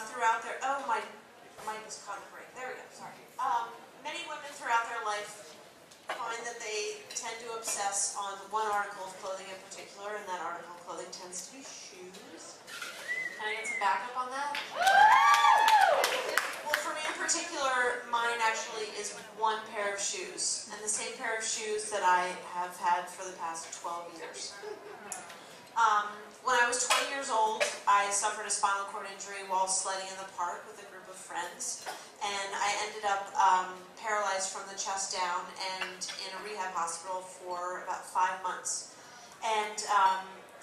throughout their, oh, my mic was caught in the break. There we go, sorry. Many women throughout their life find that they tend to obsess on one article of clothing in particular, and that article of clothing tends to be shoes. Can I get some backup on that? Well, for me in particular, mine actually is one pair of shoes, and the same pair of shoes that I have had for the past 12 years. When I was 20 years old, I suffered a spinal cord injury while sledding in the park with a group of friends, and I ended up paralyzed from the chest down and in a rehab hospital for about 5 months. And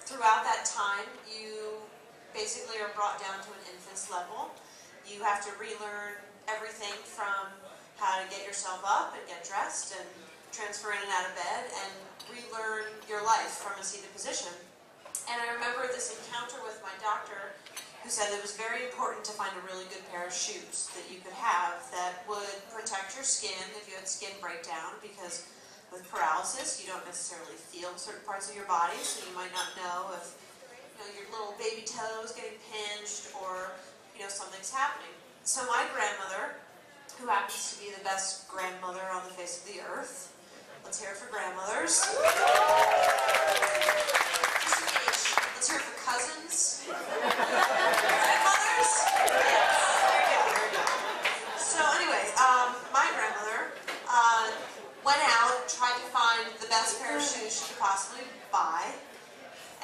throughout that time, you basically are brought down to an infant's level. You have to relearn everything from how to get yourself up and get dressed and transfer in and out of bed and relearn your life from a seated position. And I remember this encounter with my doctor who said it was very important to find a really good pair of shoes that you could have that would protect your skin if you had skin breakdown, because with paralysis you don't necessarily feel certain parts of your body, so you might not know if your little baby toes getting pinched or something's happening. So my grandmother, who happens to be the best grandmother on the face of the earth, let's hear it for grandmothers. Let's hear it for cousins. Grandmothers? Yes. There we go. So anyway, my grandmother went out, tried to find the best pair of shoes she could possibly buy,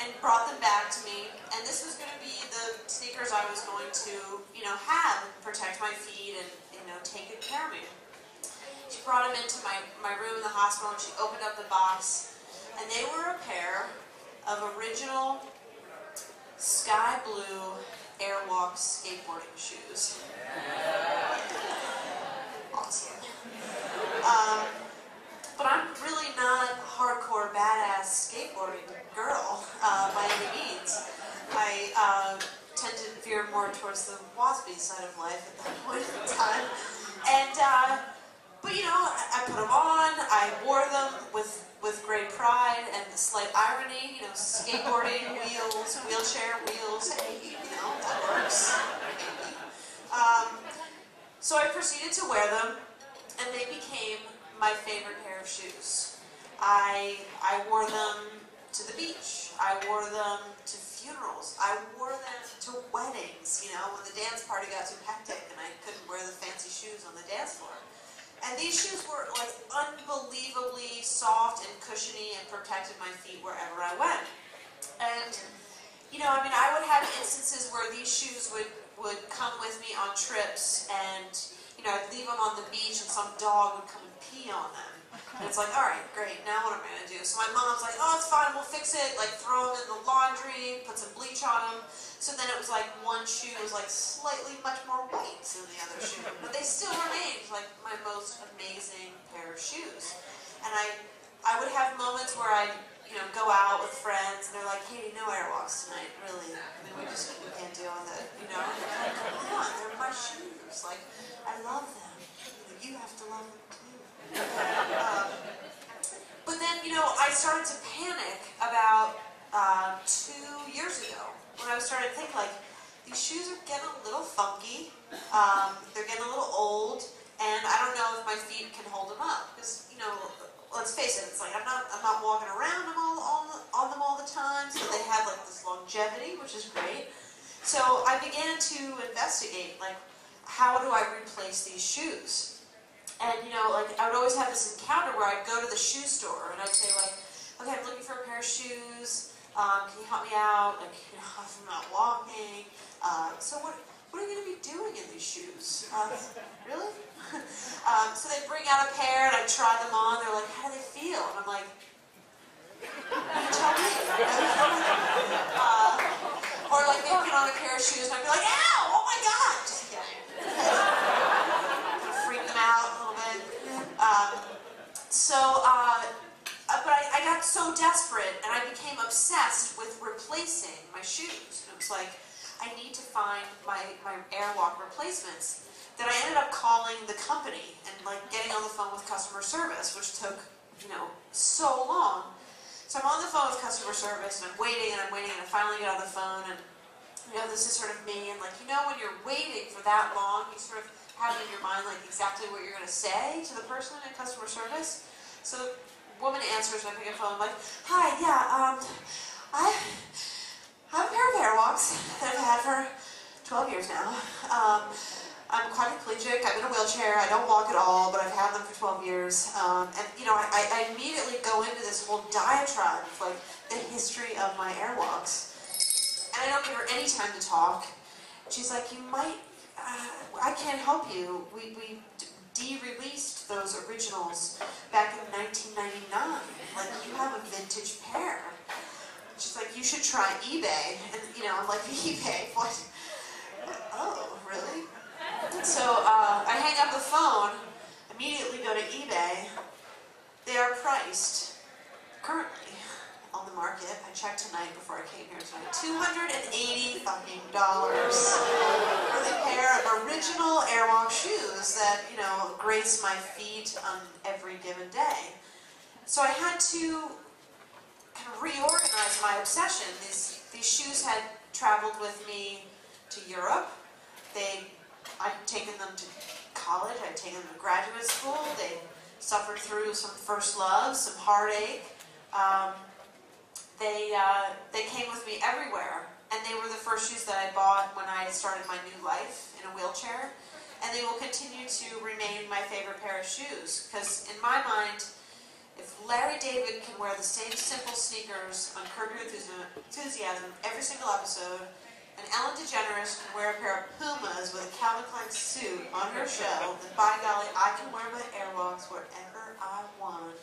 and brought them back to me. And this was going to be the sneakers I was going to, have and protect my feet and, take good care of me. She brought them into my room in the hospital, and she opened up the box, and they were a pair of original sky blue Airwalk skateboarding shoes. Awesome. But I'm really not a hardcore badass skateboarding girl by any means. I tend to veer more towards the waspy side of life at that point in time. And but I put them on. I wore them with great pride and slight irony. Skateboarding, wheels, wheelchair, wheels. Hey, that works. So I proceeded to wear them, and they became my favorite pair of shoes. I wore them to the beach. I wore them to funerals. I wore them to weddings, when the dance party got too hectic and I couldn't wear the fancy shoes on the dance floor. And these shoes were like unbelievably soft and cushiony and protected my feet wherever I went. And, I would have instances where these shoes would come with me on trips, and, I'd leave them on the beach and some dog would come and pee on them. And it's like, all right, great, now what am I going to do? So my mom's like, oh, it's fine, we'll fix it, throw them in the laundry, put some bleach on them. So then it was like one shoe was slightly much more white than the other shoe. But they still remained my most amazing pair of shoes. And I would have moments where I'd, go out with friends and they're like, hey, no Airwalks tonight, really. We can't deal with it, And I'm like, come on, they're my shoes. I love them. You have to love them too. But then, I started to panic about 2 years ago when I started to think, these shoes are getting a little funky, they're getting a little old, and I don't know if my feet can hold them up. Because, let's face it, it's I'm not walking around them on them all the time, so they have this longevity, which is great. So I began to investigate, how do I replace these shoes? And, I would always have this encounter where I'd go to the shoe store and I'd say, okay, I'm looking for a pair of shoes. Can you help me out? If I'm not walking. So what are you going to be doing in these shoes? Really? So they'd bring out a pair and I'd try them on. They're like, how do they feel? And I'm like, you tell me. Or they'd put on a pair of shoes and I'd be like, ow, oh my God. Just kidding. Freak them out a little bit. But I got so desperate and I became obsessed with replacing my shoes. And it was I need to find my Airwalk replacements. That I ended up calling the company and getting on the phone with customer service, which took, so long. So I'm on the phone with customer service and I'm waiting and I finally get on the phone and, this is sort of me and like, you know, when you're waiting for that long, you sort of have in your mind like exactly what you're going to say to the person in customer service. So the woman answers, and I pick up the phone, I'm like, hi, yeah, I have a pair of Airwalks that I've had for 12 years now. I'm quadriplegic, I'm in a wheelchair, I don't walk at all, but I've had them for 12 years. And, you know, I immediately go into this whole diatribe of, like, the history of my Airwalks. And I don't give her any time to talk. She's like, you might, I can't help you. We de-released those originals back in 1999. Like, you have a vintage pair. She's like, you should try eBay. And, you know, I'm like, eBay? What? Oh, really? So I hang up the phone, immediately go to eBay. They are priced currently on the market. I checked tonight before I came here tonight. $280 for the pair of original Airwalk shoes that, you know, grace my feet on every given day. So I had to kind of reorganize my obsession. These shoes had traveled with me to Europe. I'd taken them to college, I'd taken them to graduate school, they suffered through some first love, some heartache. They came with me everywhere, and they were the first shoes that I bought when I started my new life in a wheelchair, and they will continue to remain my favorite pair of shoes, because in my mind, if Larry David can wear the same simple sneakers on Curb Your Enthusiasm every single episode, and Ellen DeGeneres can wear a pair of Pumas with a Calvin Klein suit on her show, then by golly, I can wear my Airwalks wherever I want.